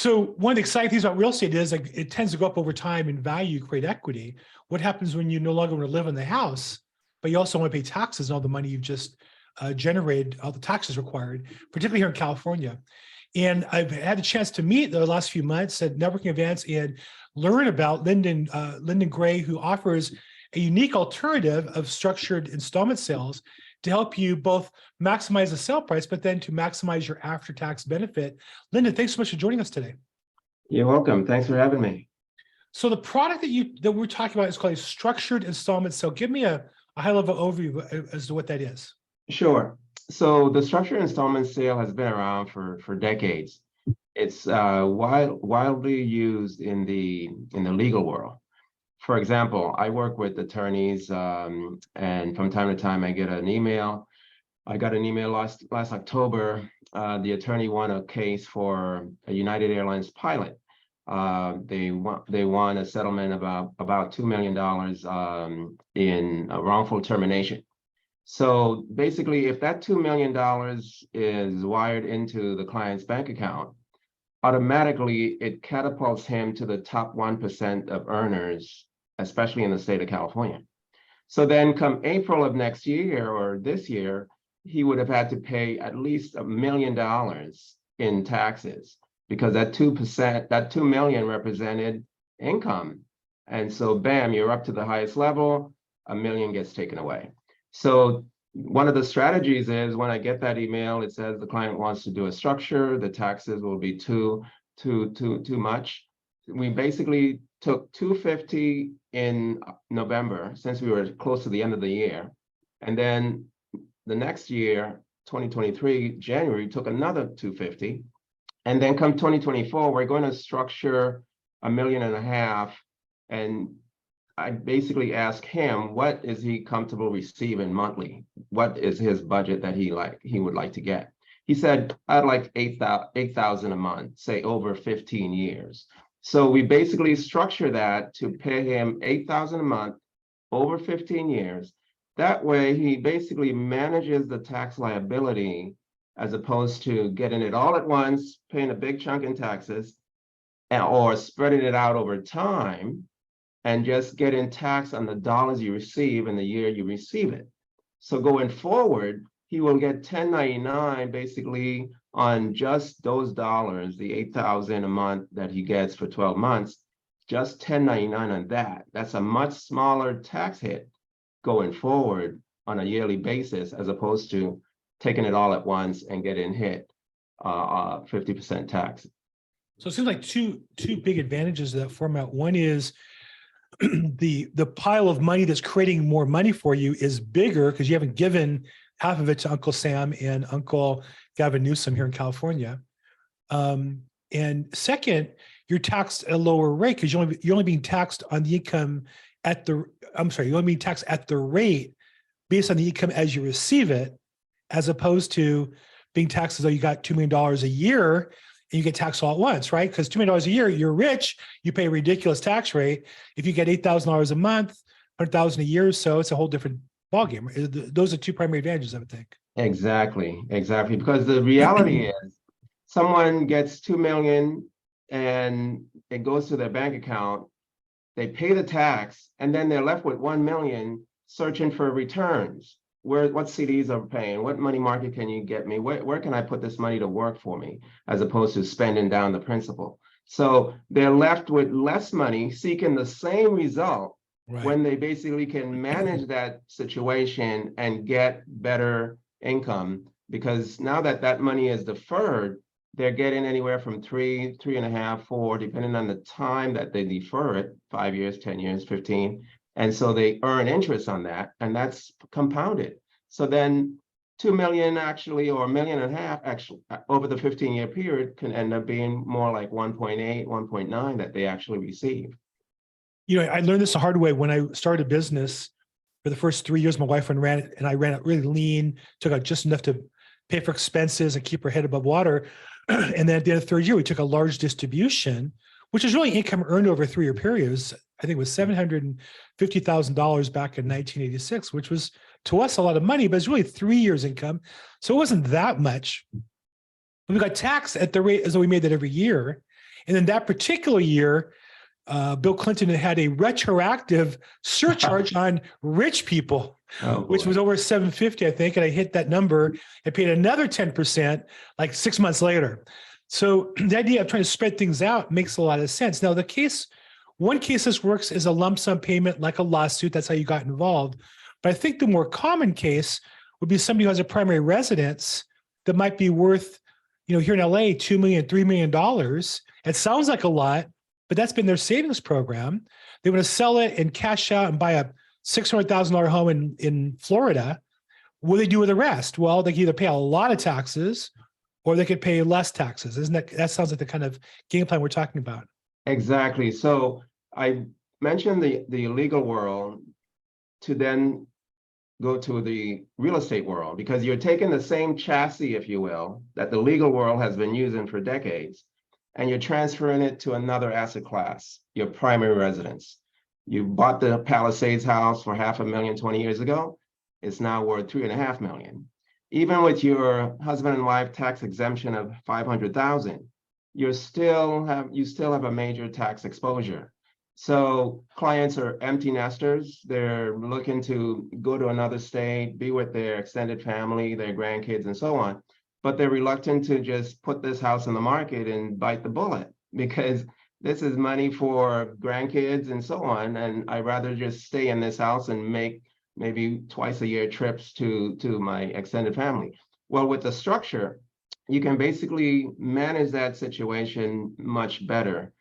So one of the exciting things about real estate is like it tends to go up over time in value, create equity. What happens when you no longer want to live in the house, but you also want to pay taxes and all the money you've just generated, all the taxes required, particularly here in California. And I've had a chance to meet the last few months at networking events and learn about Lyndon Grey, who offers a unique alternative of structured installment sales to help you both maximize the sale price, but then to maximize your after-tax benefit. Lyndon, thanks so much for joining us today. You're welcome. Thanks for having me. So the product that we're talking about is called a structured installment sale. Give me a high-level overview as to what that is. Sure. So the structured installment sale has been around for decades. It's widely used in the legal world. For example, I work with attorneys, and from time to time I get an email. I got an email last October. The attorney won a case for a United Airlines pilot. They won a settlement about $2 million in a wrongful termination. So basically, if that $2 million is wired into the client's bank account, automatically it catapults him to the top 1% of earners, especially in the state of California. So then come April of next year or this year, he would have had to pay at least $1 million in taxes because that 2%, that 2 million represented income. And so bam, you're up to the highest level, $1 million gets taken away. So one of the strategies is when I get that email, it says the client wants to do a structure, the taxes will be too much. We basically took $250 in November, since we were close to the end of the year. And then the next year, 2023, January, took another $250. And then come 2024, we're going to structure $1.5 million. And I basically asked him, what is he comfortable receiving monthly? What is his budget that he would like to get? He said, I'd like $8,000 a month, say over 15 years. So we basically structure that to pay him $8,000 a month over 15 years. That way he basically manages the tax liability as opposed to getting it all at once, paying a big chunk in taxes, or spreading it out over time and just getting taxed on the dollars you receive in the year you receive it. So going forward, he will get 1099 basically on just those dollars, the $8,000 a month that he gets for 12 months, just 1099 on that. That's a much smaller tax hit going forward on a yearly basis, as opposed to taking it all at once and getting hit 50% tax. So it seems like two big advantages of that format. One is the pile of money that's creating more money for you is bigger because you haven't given half of it to Uncle Sam and Uncle Gavin Newsom here in California. And second, you're taxed at a lower rate because you're only being taxed on the income at the, you're only being taxed at the rate based on the income as you receive it, as opposed to being taxed as though you got $2 million a year and you get taxed all at once, right? Because $2 million a year, you're rich, you pay a ridiculous tax rate. If you get $8,000 a month, $100,000 a year or so, it's a whole different ballgame. Those are two primary advantages, I would think. Exactly. Because the reality is someone gets 2 million and it goes to their bank account, they pay the tax, and then they're left with 1 million searching for returns. What CDs are paying? What money market can you get me? Where can I put this money to work for me, as opposed to spending down the principal? So they're left with less money seeking the same result, right, when they basically can manage that situation and get better income, because now that that money is deferred, they're getting anywhere from 3, 3.5, 4, depending on the time that they defer it, 5 years, 10 years, 15. And so they earn interest on that, and that's compounded. So then 2 million actually, or $1.5 million actually over the 15-year period can end up being more like 1.8, 1.9 that they actually receive. You know, I learned this the hard way when I started a business. For the first 3 years, my wife ran it, and I ran it really lean, took out just enough to pay for expenses and keep her head above water. And then at the end of the third year, we took a large distribution, which is really income earned over a 3-year period. I think it was $750,000 back in 1986, which was to us a lot of money, but it's really 3 years income. So it wasn't that much. We got taxed at the rate as though we made that every year. And in that particular year, Bill Clinton had a retroactive surcharge on rich people, which was over 750, I think. And I hit that number and paid another 10% like 6 months later. So the idea of trying to spread things out makes a lot of sense. Now, one case this works is a lump sum payment, like a lawsuit. That's how you got involved. But I think the more common case would be somebody who has a primary residence that might be worth, here in LA, $2 million, $3 million. It sounds like a lot, but that's been their savings program. They want to sell it and cash out and buy a $600,000 home in Florida. What do they do with the rest? Well, they can either pay a lot of taxes or they could pay less taxes. That sounds like the kind of game plan we're talking about. Exactly. So I mentioned the legal world to then go to the real estate world, because you're taking the same chassis, if you will, that the legal world has been using for decades, and you're transferring it to another asset class, your primary residence. You bought the Palisades house for $500,000 20 years ago. It's now worth $3.5 million. Even with your husband and wife tax exemption of $500,000, you still have a major tax exposure. So clients are empty nesters. They're looking to go to another state, be with their extended family, their grandkids, and so on. But they're reluctant to just put this house in the market and bite the bullet, because this is money for grandkids and so on. And I'd rather just stay in this house and make maybe twice a year trips to my extended family. Well, with the structure, you can basically manage that situation much better,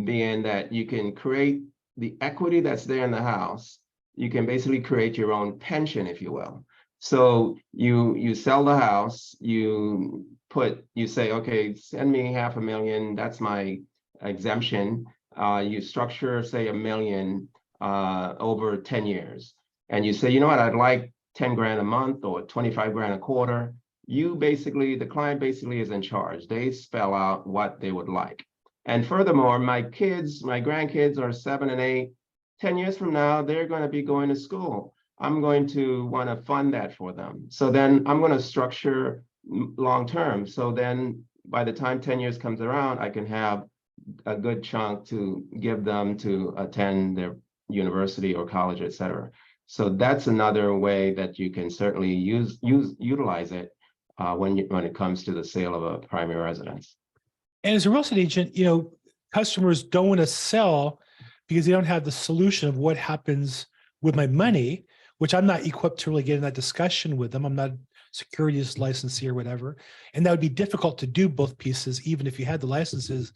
being that you can create the equity that's there in the house. You can basically create your own pension, if you will. So you sell the house, you say, okay, send me $500,000, that's my exemption. You structure, say, $1 million over 10 years. And you say, you know what, I'd like 10 grand a month or 25 grand a quarter. The client basically is in charge. They spell out what they would like. And furthermore, my grandkids are 7 and 8. 10 years from now, they're going to be going to school. I'm going to want to fund that for them. So then I'm going to structure long term. So then by the time 10 years comes around, I can have a good chunk to give them to attend their university or college, et cetera. So that's another way that you can certainly utilize it when it comes to the sale of a primary residence. And as a real estate agent, customers don't want to sell because they don't have the solution of what happens with my money, which I'm not equipped to really get in that discussion with them. I'm not a securities licensee or whatever. And that would be difficult to do both pieces, even if you had the licenses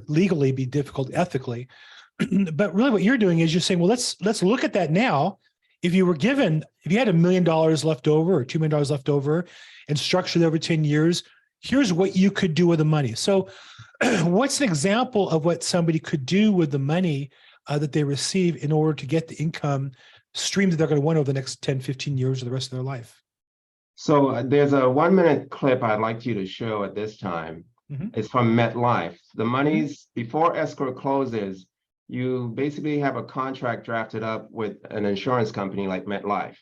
legally, be difficult ethically. But really what you're doing is you're saying, well, let's look at that now. If you had $1 million left over or $2 million left over and structured over 10 years, here's what you could do with the money. So what's an example of what somebody could do with the money that they receive in order to get the income stream that they're going to want over the next 10, 15 years or the rest of their life? So there's a 1-minute clip I'd like you to show at this time. It's from MetLife. The money's before escrow closes, you basically have a contract drafted up with an insurance company like MetLife.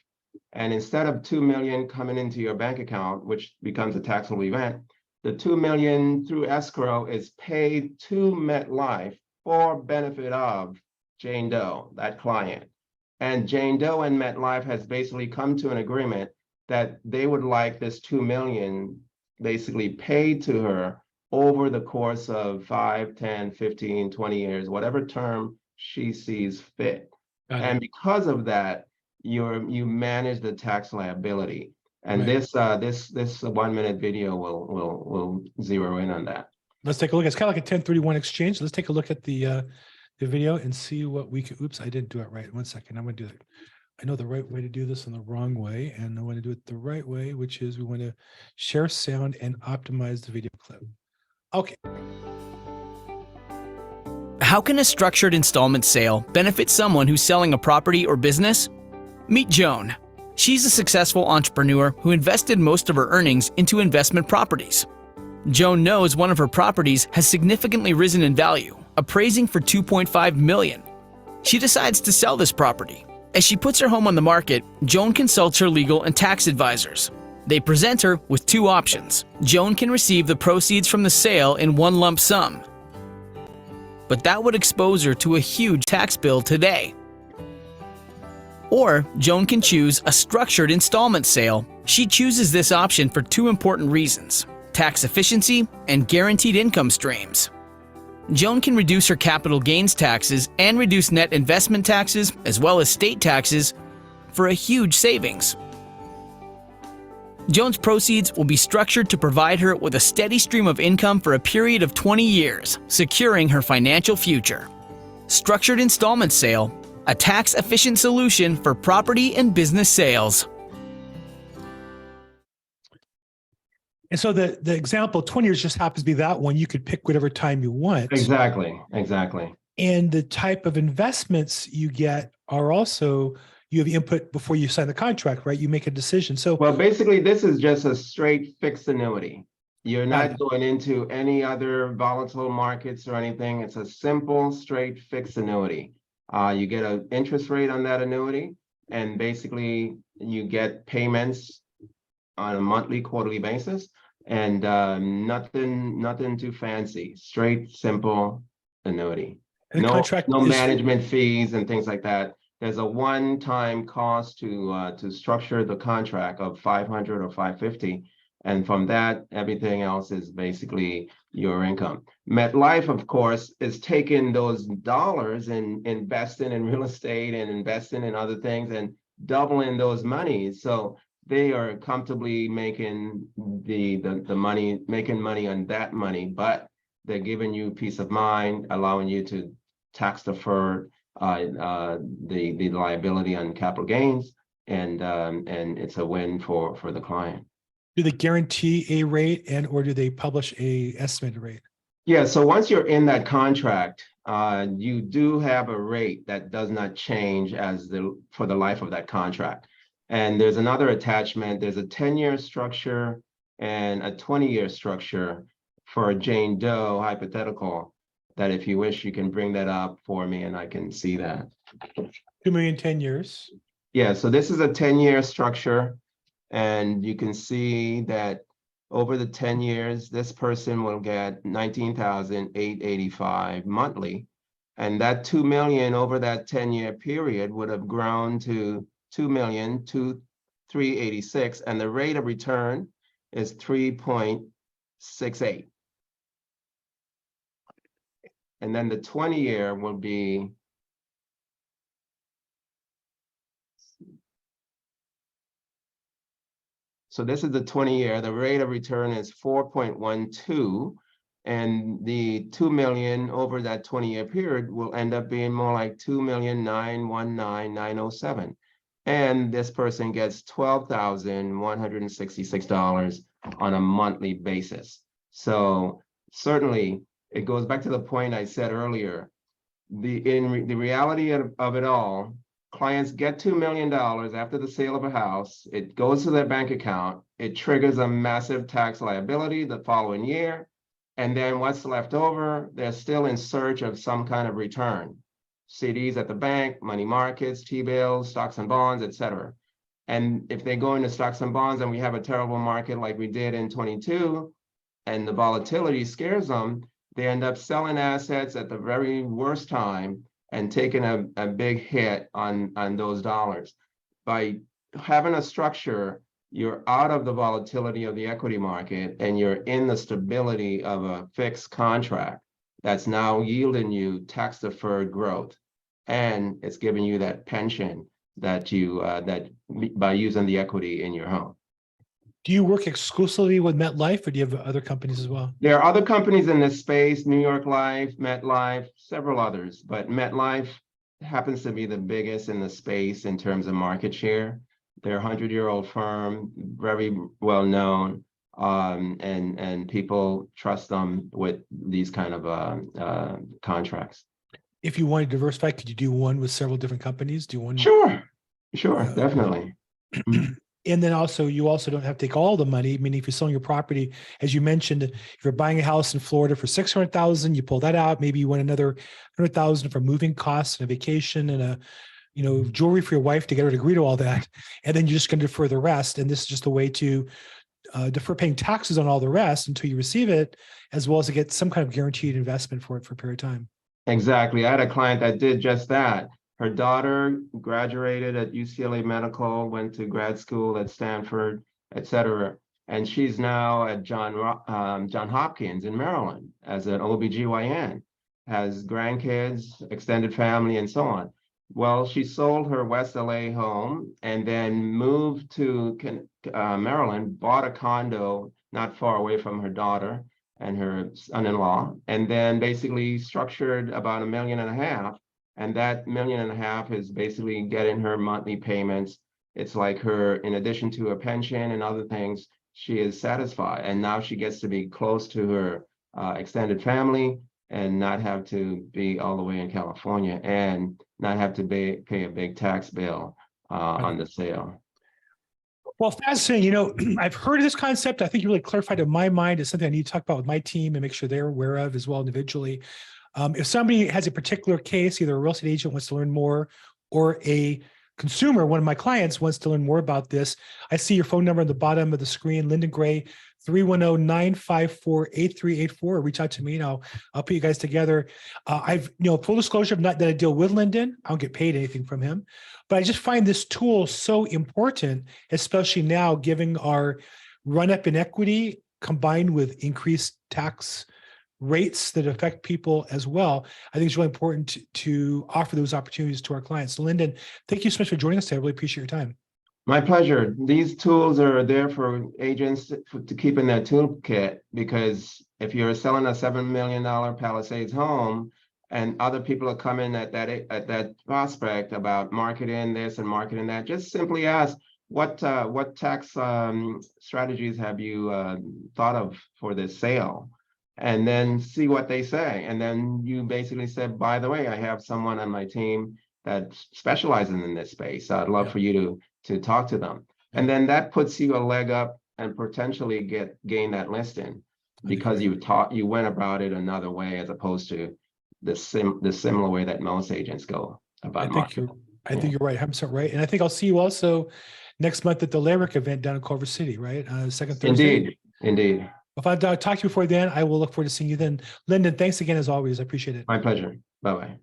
And instead of $2 million coming into your bank account, which becomes a taxable event, the $2 million through escrow is paid to MetLife for benefit of Jane Doe, that client. And Jane Doe and MetLife has basically come to an agreement that they would like this $2 million basically paid to her over the course of 5, 10, 15, 20 years, whatever term she sees fit. And because of that, you manage the tax liability. And this 1-minute video will zero in on that. Let's take a look. It's kind of like a 1031 exchange. Let's take a look at the video and see what we can. Oops, I didn't do it right. 1 second. I'm going to do it. I know the right way to do this and the wrong way, and I want to do it the right way, which is we want to share sound and optimize the video clip. Okay. How can a structured installment sale benefit someone who's selling a property or business? Meet Joan. She's a successful entrepreneur who invested most of her earnings into investment properties. Joan knows one of her properties has significantly risen in value, appraising for $2.5 million. She decides to sell this property. As she puts her home on the market, Joan consults her legal and tax advisors. They present her with two options. Joan can receive the proceeds from the sale in one lump sum. but that would expose her to a huge tax bill today. Or Joan can choose a structured installment sale. She chooses this option for two important reasons: tax efficiency and guaranteed income streams. Joan can reduce her capital gains taxes and reduce net investment taxes as well as state taxes for a huge savings. Joan's proceeds will be structured to provide her with a steady stream of income for a period of 20 years, securing her financial future. Structured installment sale, a tax-efficient solution for property and business sales. And so the example, 20 years just happens to be that one. You could pick whatever time you want. Exactly, exactly. And the type of investments you get are also, you have input before you sign the contract, right? You make a decision. So, Well, basically, this is just a straight fixed annuity. You're Got not going into any other volatile markets or anything. It's a simple, straight fixed annuity. You get an interest rate on that annuity, and basically you get payments on a monthly, quarterly basis, and nothing too fancy. Straight, simple annuity. the contract No is- management fees and things like that. There's a one-time cost to structure the contract of $500 or $550, and from that, everything else is basically your income. MetLife, of course, is taking those dollars and investing in real estate and investing in other things and doubling those monies. So they are comfortably making the money, making money on that money, but they're giving you peace of mind, allowing you to tax defer the liability on capital gains, and it's a win for the client. Do they guarantee a rate and or do they publish a estimated rate? Yeah, so once you're in that contract, you do have a rate that does not change for the life of that contract. And there's another attachment. There's a 10-year structure and a 20-year structure for a Jane Doe hypothetical, that if you wish, you can bring that up for me and I can see that. 2 million, 10 years. Yeah, so this is a 10-year structure, and you can see that over the 10 years, this person will get $19,885 monthly. And that 2 million over that 10-year period would have grown to 2,203,386, and the rate of return is 3.68. And then the 20-year will be, so this is the 20-year, the rate of return is 4.12, and the 2 million over that 20-year period will end up being more like 2,919,907. And this person gets $12,166 on a monthly basis. So certainly it goes back to the point I said earlier. The reality of it all, clients get $2 million after the sale of a house. It goes to their bank account. It triggers a massive tax liability the following year. And then what's left over, they're still in search of some kind of return. CDs at the bank, money markets, T-bills, stocks and bonds, etc. And if they go into stocks and bonds and we have a terrible market like we did in 22, and the volatility scares them, they end up selling assets at the very worst time and taking a big hit on those dollars. By having a structure, you're out of the volatility of the equity market and you're in the stability of a fixed contract that's now yielding you tax deferred growth. And it's giving you that pension that you by using the equity in your home. Do you work exclusively with MetLife or do you have other companies as well? There are other companies in this space, New York Life, MetLife, several others, but MetLife happens to be the biggest in the space in terms of market share. They're a 100-year-old firm, very well known, and people trust them with these kind of contracts. If you want to diversify, could you do one with several different companies? Do one? Sure, definitely. And then also, you also don't have to take all the money. I mean, if you're selling your property, as you mentioned, if you're buying a house in Florida for $600,000, you pull that out. Maybe you want another $100,000 for moving costs and a vacation and jewelry for your wife to get her to agree to all that. And then you're just going to defer the rest. And this is just a way to defer paying taxes on all the rest until you receive it, as well as to get some kind of guaranteed investment for it for a period of time. Exactly. I had a client that did just that. Her daughter graduated at UCLA Medical, went to grad school at Stanford, et cetera. And she's now at John Hopkins in Maryland as an OBGYN, has grandkids, extended family, and so on. Well, she sold her West LA home and then moved to Maryland, bought a condo not far away from her daughter and her son-in-law, and then basically structured about $1.5 million. And that $1.5 million is basically getting her monthly payments. It's like her, in addition to a pension and other things, she is satisfied. And now she gets to be close to her extended family and not have to be all the way in California and not have to pay a big tax bill on the sale. Well, fascinating. You know, I've heard of this concept. I think you really clarified in my mind. It's something I need to talk about with my team and make sure they're aware of as well individually. If somebody has a particular case, either a real estate agent wants to learn more or a consumer, one of my clients wants to learn more about this, I see your phone number on the bottom of the screen, Lyndon Grey, 310-954-8384. Reach out to me and I'll put you guys together. I've, full disclosure, not that I deal with Lyndon. I don't get paid anything from him, but I just find this tool so important, especially now, given our run up in equity combined with increased tax rates that affect people as well. I think it's really important to offer those opportunities to our clients. So Lyndon, thank you so much for joining us today. I really appreciate your time. My pleasure. These tools are there for agents to keep in their toolkit, because if you're selling a $7 million Palisades home and other people are coming at that prospect about marketing this and marketing that, just simply ask, what tax strategies have you thought of for this sale? And then see what they say. And then you basically said, by the way, I have someone on my team that specializes in this space. I'd love for you to talk to them. And then that puts you a leg up and potentially gain that listing, because you went about it another way as opposed to the similar way that most agents go about marketing. I think you're right, 100% right. And I think I'll see you also next month at the LAProbate event down in Culver City, right? Second Thursday. Indeed. If I talk to you before then, I will look forward to seeing you then. Lyndon, thanks again as always. I appreciate it. My pleasure. Bye-bye.